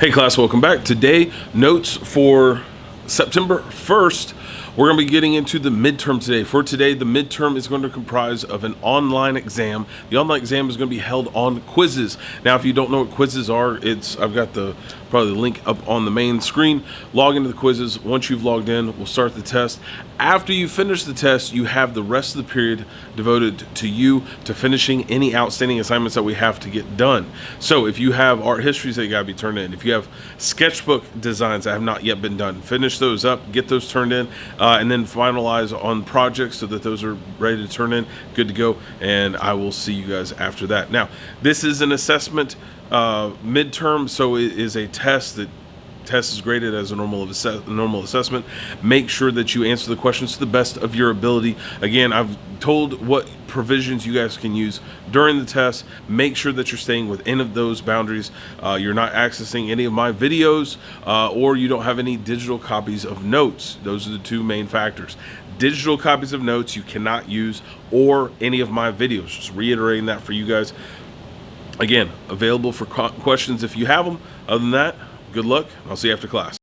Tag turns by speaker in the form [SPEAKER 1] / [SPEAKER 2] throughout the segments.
[SPEAKER 1] Hey class, welcome back. Today, notes for September 1st. We're going to be getting into the midterm today. For today, the midterm is going to comprise of an online exam. The online exam is going to be held on quizzes. Now, if you don't know what quizzes are, I've got probably the link up on the main screen. Log into the quizzes. Once you've logged in, we'll start the test. After you finish the test, you have the rest of the period devoted to you to finishing any outstanding assignments that we have to get done. So if you have art histories that you gotta be turned in, if you have sketchbook designs that have not yet been done, finish those up, get those turned in, and then finalize on projects so that those are ready to turn in, good to go, and I will see you guys after that. Now, this is an assessment midterm, so it is a test. That test is graded as a normal assessment. Make sure that you answer the questions to the best of your ability. Again, I've told what provisions you guys can use during the test. Make sure that you're staying within of those boundaries. You're not accessing any of my videos, or you don't have any digital copies of notes. Those are the two main factors. Digital copies of notes you cannot use, or any of my videos. Just reiterating that for you guys. Again, available for questions if you have them. Other than that, good luck. I'll see you after class.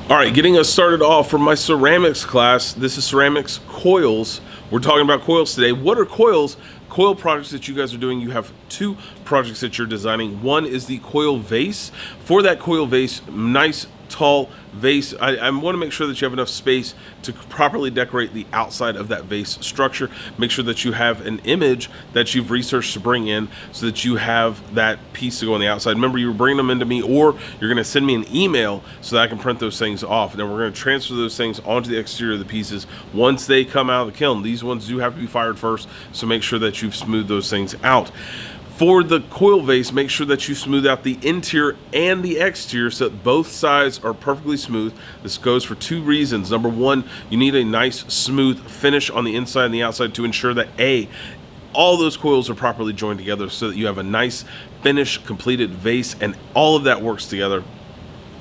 [SPEAKER 1] All right, getting us started off for my ceramics class. This is ceramics coils. We're talking about coils today. What are coils? Coil projects that you guys are doing, you have two projects that you're designing. One is the coil vase. For that coil vase, nice tall vase, I want to make sure that you have enough space to properly decorate the outside of that vase structure. Make sure that you have an image that you've researched to bring in so that you have that piece to go on the outside. Remember, you're bringing them into me, or you're going to send me an email so that I can print those things off. Then we're going to transfer those things onto the exterior of the pieces once they come out of the kiln. These ones do have to be fired first, so make sure that you've smoothed those things out. For the coil vase, make sure that you smooth out the interior and the exterior so that both sides are perfectly smooth. This goes for two reasons. Number one, you need a nice smooth finish on the inside and the outside to ensure that all those coils are properly joined together so that you have a nice finished completed vase and all of that works together.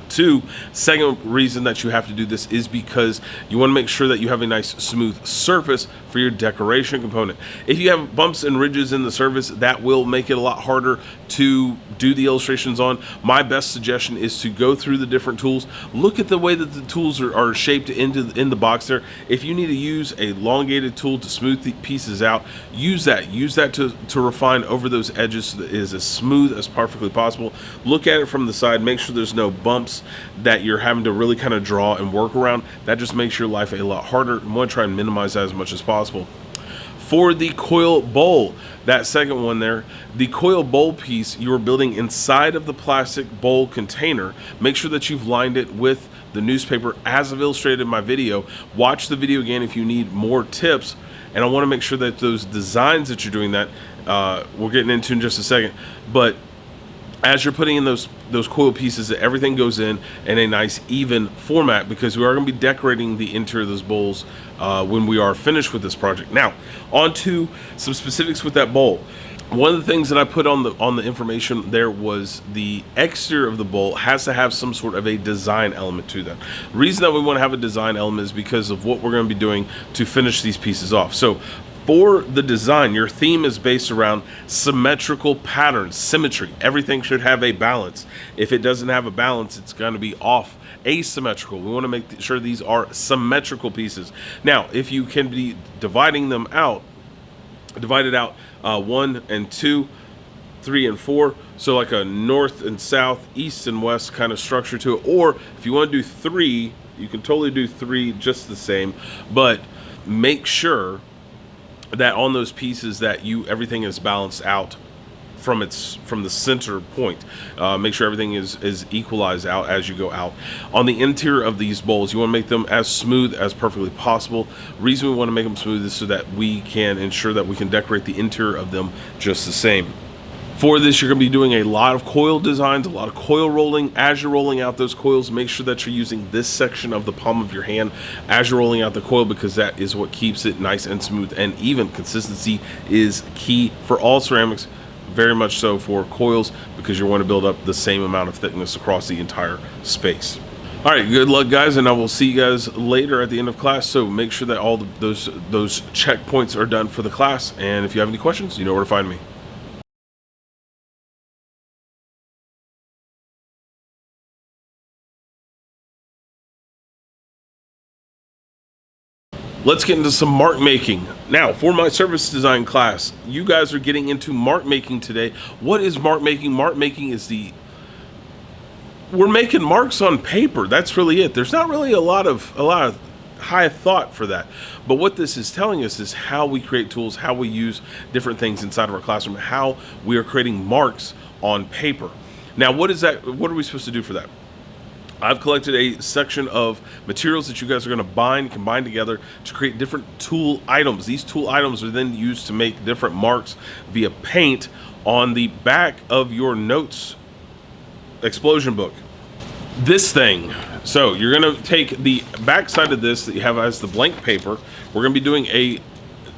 [SPEAKER 1] Two, second reason that you have to do this is because you want to make sure that you have a nice smooth surface for your decoration component. If you have bumps and ridges in the surface, that will make it a lot harder to do the illustrations on. My best suggestion is to go through the different tools, look at the way that the tools are shaped in the box there. If you need to use a elongated tool to smooth the pieces out, use that to refine over those edges so that it is as smooth as perfectly possible. Look at it from the side, make sure there's no bumps that you're having to really kind of draw and work around. That just makes your life a lot harder, and want to try and minimize that as much as possible. For the coil bowl, that second one there, the coil bowl piece you are building inside of the plastic bowl container, make sure that you've lined it with the newspaper as I've illustrated in my video. Watch the video again if you need more tips, and I want to make sure that those designs that you're doing that we're getting into in just a second, but as you're putting in those coil pieces, that everything goes in a nice even format, because we are going to be decorating the interior of those bowls when we are finished with this project. Now, on to some specifics with that bowl. One of the things that I put on the information there was the exterior of the bowl has to have some sort of a design element to that. The reason that we want to have a design element is because of what we're going to be doing to finish these pieces off. So for the design, your theme is based around symmetrical patterns, symmetry. Everything should have a balance. If it doesn't have a balance, it's going to be off, asymmetrical. We want to make sure these are symmetrical pieces. Now, if you can be divided out 1 and 2, 3 and 4, so like a north and south, east and west kind of structure to it. Or if you want to do 3, you can totally do 3 just the same, but make sure that on those pieces that everything is balanced out from the center point. Make sure everything is equalized out as you go out. On the interior of these bowls, you want to make them as smooth as perfectly possible. Reason we want to make them smooth is so that we can ensure that we can decorate the interior of them just the same. For this, you're going to be doing a lot of coil designs, a lot of coil rolling. As you're rolling out those coils, make sure that you're using this section of the palm of your hand as you're rolling out the coil, because that is what keeps it nice and smooth and even. Consistency is key for all ceramics, very much so for coils, because you want to build up the same amount of thickness across the entire space. All right, good luck, guys, and I will see you guys later at the end of class. So make sure that all those checkpoints are done for the class, and if you have any questions, you know where to find me. Let's get into some mark making. Now, for my service design class, you guys are getting into mark making today. What is mark making? Mark making is we're making marks on paper. That's really it. There's not really a lot of high thought for that. But what this is telling us is how we create tools, how we use different things inside of our classroom, how we are creating marks on paper. Now, what is that? What are we supposed to do for that? I've collected a section of materials that you guys are going to combine together to create different tool items. These tool items are then used to make different marks via paint on the back of your notes explosion book. This thing, so you're going to take the back side of this that you have as the blank paper. We're going to be doing a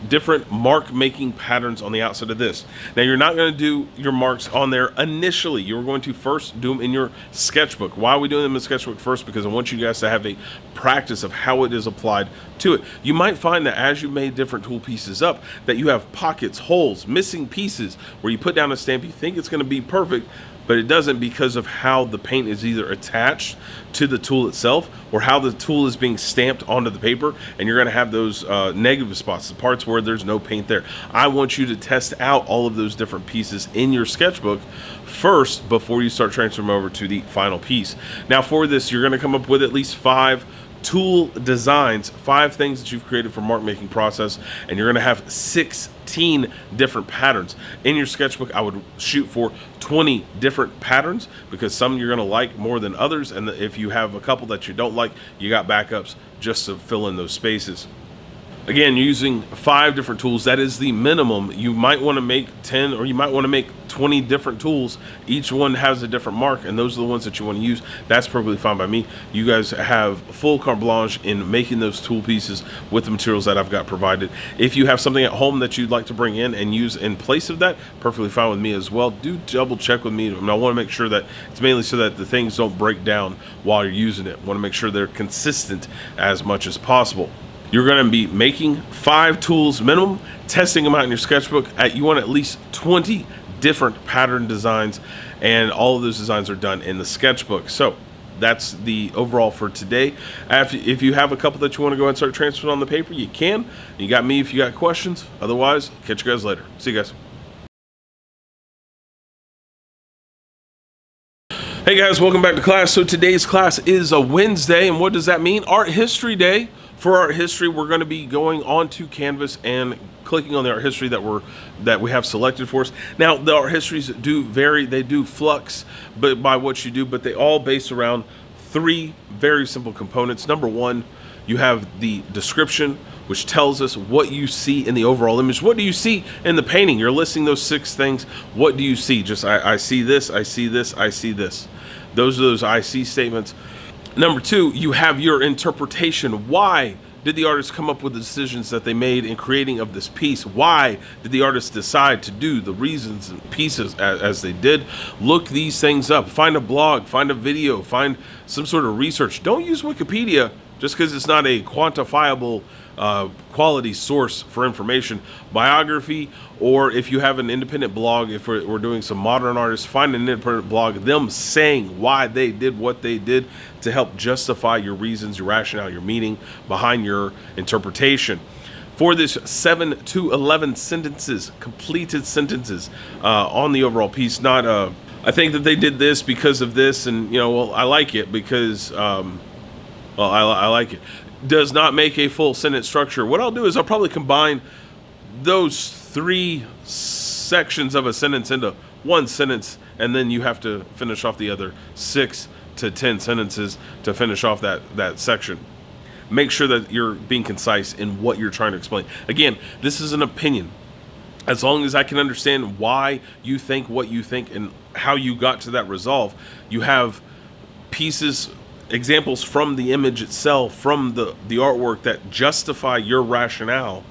[SPEAKER 1] different mark making patterns on the outside of this. Now, you're not going to do your marks on there initially. You're going to first do them in your sketchbook. Why are we doing them in sketchbook first? Because I want you guys to have a practice of how it is applied to it. You might find that as you made different tool pieces up, that you have pockets, holes, missing pieces where you put down a stamp, you think it's going to be perfect, but it doesn't, because of how the paint is either attached to the tool itself or how the tool is being stamped onto the paper, and you're going to have those negative spots, the parts where there's no paint there. I want you to test out all of those different pieces in your sketchbook first before you start transferring them over to the final piece. Now, for this, you're going to come up with at least 5 tool designs, 5 things that you've created for mark making process, and you're going to have 16 different patterns. In your sketchbook, I would shoot for 20 different patterns, because some you're going to like more than others, and if you have a couple that you don't like, you got backups just to fill in those spaces. Again, using 5 different tools, that is the minimum. You might want to make 10, or you might want to make 20 different tools. Each one has a different mark, and those are the ones that you want to use. That's perfectly fine by me. You guys have full carte blanche in making those tool pieces with the materials that I've got provided. If you have something at home that you'd like to bring in and use in place of that, perfectly fine with me as well. Do double check with me, and I want to make sure that it's mainly so that the things don't break down while you're using it. I want to make sure they're consistent as much as possible. You're going to be making 5 tools minimum, testing them out in your sketchbook. You want at least 20 different pattern designs, and all of those designs are done in the sketchbook. So that's the overall for today. If you have a couple that you want to go ahead and start transferring on the paper, you can. You got me if you got questions. Otherwise, catch you guys later. See you guys. Hey guys, welcome back to class. So today's class is a Wednesday, and what does that mean? Art History Day. For art history, we're going to be going onto Canvas and clicking on the art history that we have selected for us. Now, the art histories do vary; they do flux, but by what you do, but they all base around 3 very simple components. Number 1, you have the description, which tells us what you see in the overall image. What do you see in the painting? You're listing those 6 things. What do you see? Just, I see this, I see this, I see this. Those are those I see statements. Number 2, you have your interpretation. Why did the artist come up with the decisions that they made in creating of this piece? Why did the artist decide to do the reasons and pieces as they did? Look these things up. Find a blog, find a video, find some sort of research. Don't use Wikipedia just because it's not a quantifiable quality source for information. Biography, or if you have an independent blog, if we're doing some modern artists, find an independent blog, them saying why they did what they did to help justify your reasons, your rationale, your meaning behind your interpretation. For this 7 to 11 sentences, completed sentences on the overall piece, not I think that they did this because of this, and well, I like it because I like it. Does not make a full sentence structure. What I'll do is I'll probably combine those 3 sections of a sentence into one sentence, and then you have to finish off the other 6 to 10 sentences to finish off that section. Make sure that you're being concise in what you're trying to explain. Again, this is an opinion. As long as I can understand why you think what you think and how you got to that resolve, you have pieces, examples from the image itself, from the artwork that justify your rationale,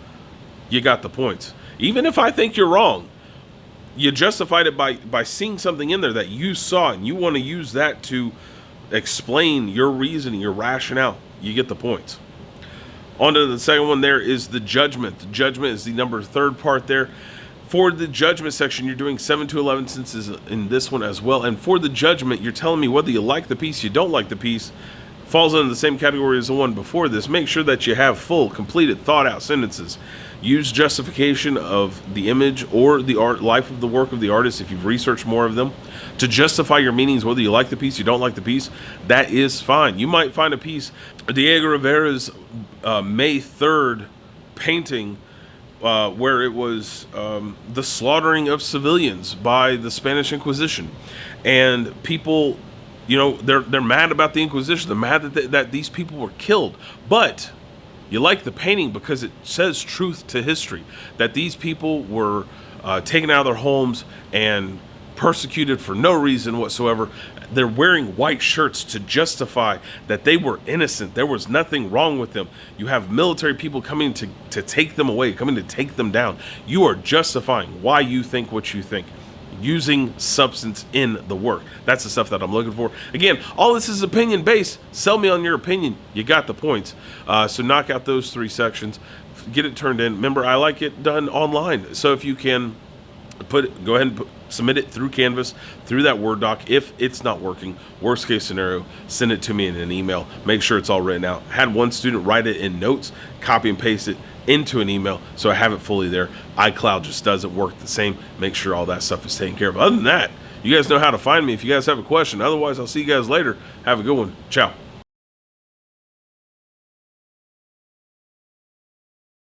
[SPEAKER 1] you got the points. Even if I think you're wrong, you justified it by seeing something in there that you saw, and you want to use that to explain your reasoning, your rationale, you get the points. On to the second one, there is the judgment. The judgment is the number 3rd part there. For the judgment section, you're doing 7 to 11 sentences in this one as well. And for the judgment, you're telling me whether you like the piece, you don't like the piece, falls under the same category as the one before this. Make sure that you have full, completed, thought-out sentences. Use justification of the image or the art, life of the work of the artist, if you've researched more of them, to justify your meanings, whether you like the piece, you don't like the piece. That is fine. You might find a piece, Diego Rivera's May 3rd painting, where it was the slaughtering of civilians by the Spanish Inquisition, and people, they're mad about the Inquisition. They're mad that these people were killed, but you like the painting because it says truth to history, that these people were taken out of their homes and persecuted for no reason whatsoever. They're wearing white shirts to justify that they were innocent. There was nothing wrong with them. You have military people coming to take them away, coming to take them down. You are justifying why you think what you think, using substance in the work. That's the stuff that I'm looking for. Again, all this is opinion based. Sell me on your opinion. You got the points. So knock out those 3 sections, get it turned in. Remember, I like it done online. So if you can go ahead and submit it through Canvas, through that Word doc. If it's not working, worst case scenario, send it to me in an email. Make sure it's all written out. Had one student write it in notes, copy and paste it into an email, so I have it fully there. iCloud just doesn't work the same. Make sure all that stuff is taken care of. Other than that, you guys know how to find me if you guys have a question. Otherwise, I'll see you guys later. Have a good one. Ciao.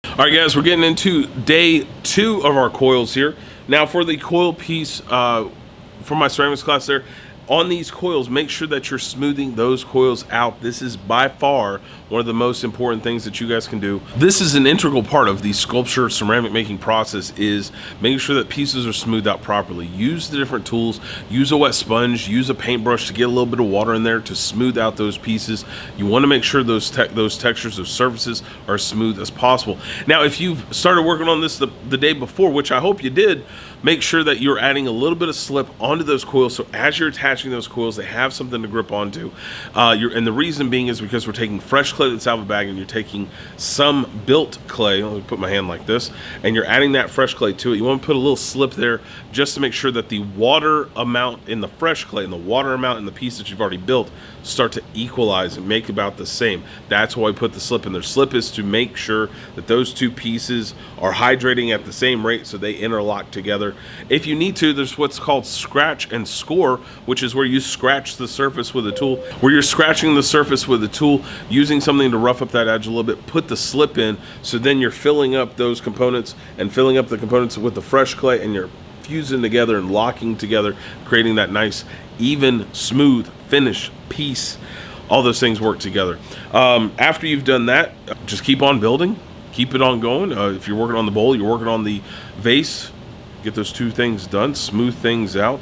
[SPEAKER 1] All right, guys, we're getting into day 2 of our coils here. Now, for the coil piece for my ceramics class there, on these coils, make sure that you're smoothing those coils out. This is by far one of the most important things that you guys can do. This is an integral part of the sculpture ceramic making process, is making sure that pieces are smoothed out properly. Use the different tools, use a wet sponge, use a paintbrush to get a little bit of water in there to smooth out those pieces. You want to make sure those textures, those surfaces are smooth as possible. Now, if you've started working on this the day before, which I hope you did, make sure that you're adding a little bit of slip onto those coils, so as you're attaching those coils, they have something to grip onto. And the reason being is because we're taking fresh clay that's out of a bag, and you're taking some built clay. Let me put my hand like this, and you're adding that fresh clay to it. You want to put a little slip there just to make sure that the water amount in the fresh clay and the water amount in the piece that you've already built start to equalize and make about the same. That's why I put the slip in there. Slip is to make sure that those two pieces are hydrating at the same rate so they interlock together. If you need to, there's what's called scratch and score, which is where you scratch the surface with a tool. Where you're scratching the surface with a tool, using something to rough up that edge a little bit, put the slip in, so then you're filling up those components and filling up the components with the fresh clay, and you're fusing together and locking together, creating that nice, even, smooth finish piece. All those things work together. After you've done that, just keep on building. keep it on going. If you're working on the bowl, you're working on the vase, get those two things done, smooth things out.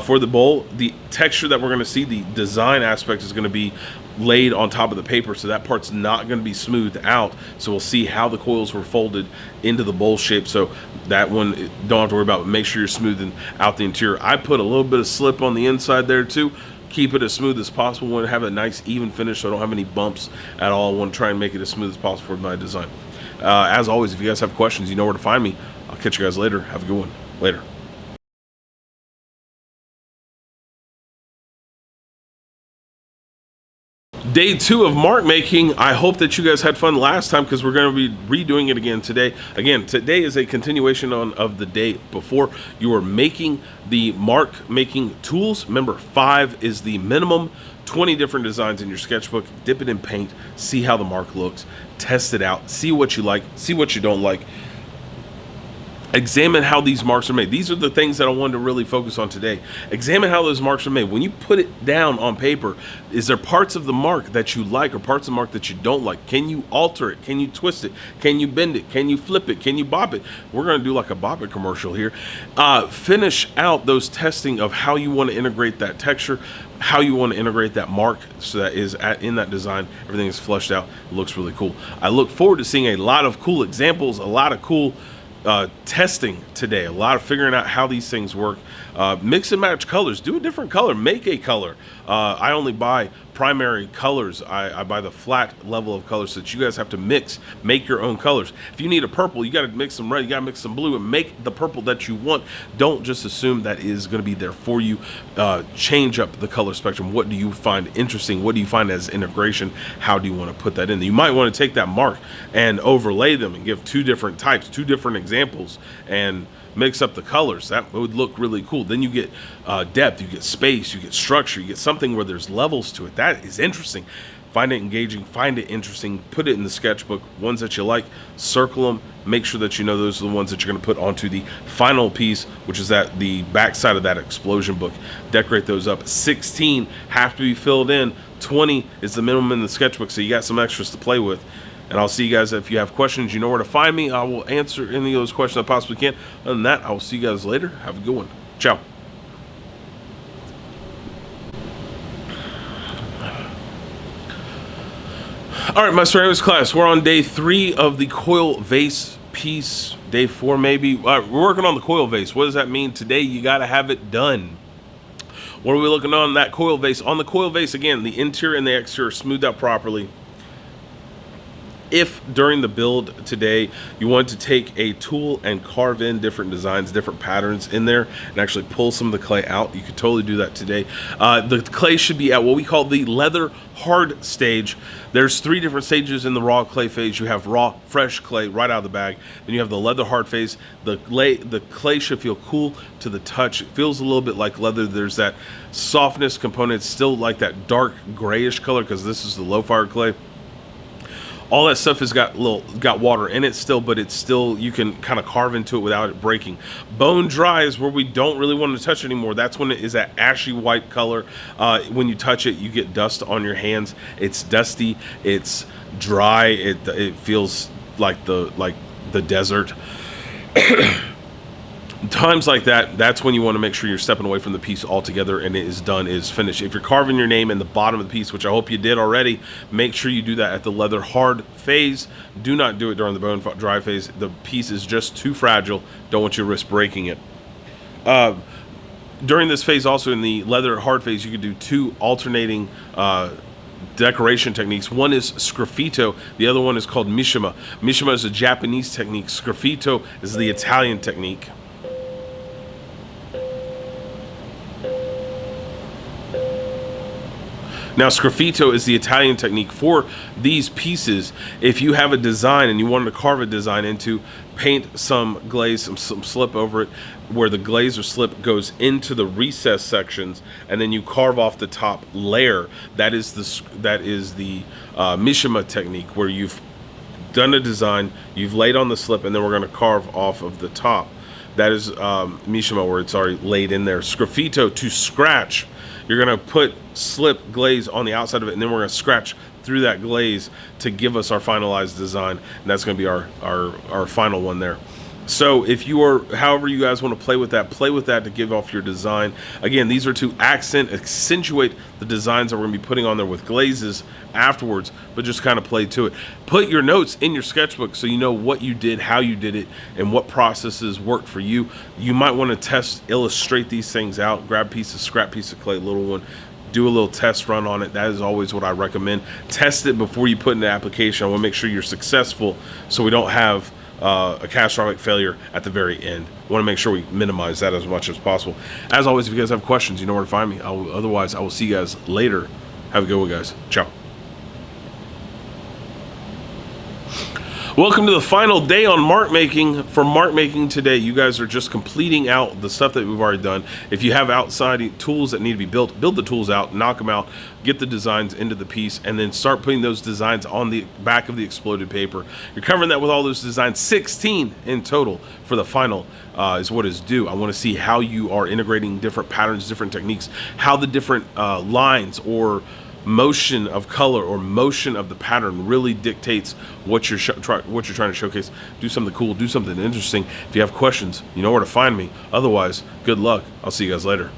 [SPEAKER 1] For the bowl, the texture that we're going to see, the design aspect is going to be laid on top of the paper, so that part's not going to be smoothed out. So we'll see how the coils were folded into the bowl shape, so that one don't have to worry about, but make sure you're smoothing out the interior. I put a little bit of slip on the inside there too. Keep it as smooth as possible. Want to have a nice even finish so I don't have any bumps at all. I want to try and make it as smooth as possible for my design. As always, if you guys have questions, you know where to find me. I'll catch you guys later. Have a good one. Later. Day 2 of mark making. I hope that you guys had fun last time, because we're going to be redoing it again today. Again, today is a continuation of the day before. You are making the mark making tools. Remember, 5 is the minimum. 20 different designs in your sketchbook. Dip it in paint. See how the mark looks. Test it out. See what you like. See what you don't like. Examine how these marks are made. These are the things that I wanted to really focus on today. Examine how those marks are made. When you put it down on paper, is there parts of the mark that you like or parts of the mark that you don't like? Can you alter it? Can you twist it? Can you bend it? Can you flip it? Can you bop it? We're going to do like a bop it commercial here. Finish out those testing of how you want to integrate that texture, how you want to integrate that mark, so that is in that design, everything is flushed out. It looks really cool. I look forward to seeing a lot of cool examples, a lot of cool testing today, a lot of figuring out how these things work. Mix and match colors. Do a different color. Make a color. I only buy primary colors. I buy the flat level of colors so that you guys have to make your own colors. If you need a purple, you got to mix some red, you got to mix some blue, and make the purple that you want. Don't just assume that is going to be there for you. Change up the color spectrum. What do you find interesting? What do you find as integration? How do you want to put that in? You might want to take that mark and overlay them and give 2 different types, 2 different examples, and mix up the colors. That would look really cool. Then you get depth, you get space, you get structure, you get something where there's levels to it. That is interesting. Find it engaging, find it interesting, put it in the sketchbook. Ones that you like, circle them, make sure that you know those are the ones that you're going to put onto the final piece, which is at the back side of that explosion book. Decorate those up. 16 have to be filled in. 20 is the minimum in the sketchbook, so you got some extras to play with. And I'll see you guys. If you have questions, you know where to find me. I will answer any of those questions I possibly can. Other than that, I will see you guys later. Have a good one. Ciao. All right, my ceramics class. We're on day 3 of the coil vase piece. Day 4, maybe. All right, we're working on the coil vase. What does that mean? Today, you got to have it done. What are we looking on that coil vase? On the coil vase, again, the interior and the exterior are smoothed out properly. If during the build today you want to take a tool and carve in different designs, different patterns in there, and actually pull some of the clay out, you could totally do that today. The clay should be at what we call the leather hard stage. There's 3 different stages in the raw clay phase. You have raw, fresh clay right out of the bag. Then you have the leather hard phase. The clay should feel cool to the touch. It feels a little bit like leather. There's that softness component. It's still like that dark grayish color because this is the low fire clay. All that stuff has got water in it still, but it's still, you can kind of carve into it without it breaking. Bone dry is where we don't really want to touch it anymore. That's when it is that ashy white color. When you touch it, you get dust on your hands. It's dusty. It's dry. It feels like the desert. Times like that, that's when you want to make sure you're stepping away from the piece altogether and it is done, it is finished. If you're carving your name in the bottom of the piece, which I hope you did already, make sure you do that at the leather hard phase. Do not do it during the bone dry phase. The piece is just too fragile. Don't want you to risk breaking it. During this phase, also in the leather hard phase, you can do 2 alternating decoration techniques. One is sgraffito, the other one is called mishima. Mishima is a Japanese technique. Sgraffito is the Italian technique. Now, sgraffito is the Italian technique for these pieces. If you have a design and you wanted to carve a design into, paint some glaze, some slip over it, where the glaze or slip goes into the recess sections, and then you carve off the top layer. That is the mishima technique, where you've done a design, you've laid on the slip, and then we're going to carve off of the top. That is mishima, where it's already laid in there. Sgraffito, to scratch. You're going to put slip glaze on the outside of it, and then we're going to scratch through that glaze to give us our finalized design, and that's going to be our final one there. So if you are, however you guys want to play with that to give off your design. Again, these are to accentuate the designs that we're going to be putting on there with glazes afterwards, but just kind of play to it. Put your notes in your sketchbook so you know what you did, how you did it, and what processes worked for you. You might want to illustrate these things out. Grab scrap piece of clay, little one, do a little test run on it. That is always what I recommend. Test it before you put in the application. I want to make sure you're successful so we don't have a catastrophic failure at the very end. I want to make sure we minimize that as much as possible. As always, if you guys have questions, you know where to find me. Otherwise, I will see you guys later. Have a good one, guys. Ciao. Welcome to the final day on mark making. For mark making today, you guys are just completing out the stuff that we've already done. If you have outside tools that need to be built, build the tools out, knock them out, get the designs into the piece, and then start putting those designs on the back of the exploded paper. You're covering that with all those designs, 16 in total for the final is what is due. I want to see how you are integrating different patterns, different techniques, how the different lines or motion of color or motion of the pattern really dictates what you're trying to showcase. Do something cool, do something interesting. If you have questions, you know where to find me. Otherwise, good luck. I'll see you guys later.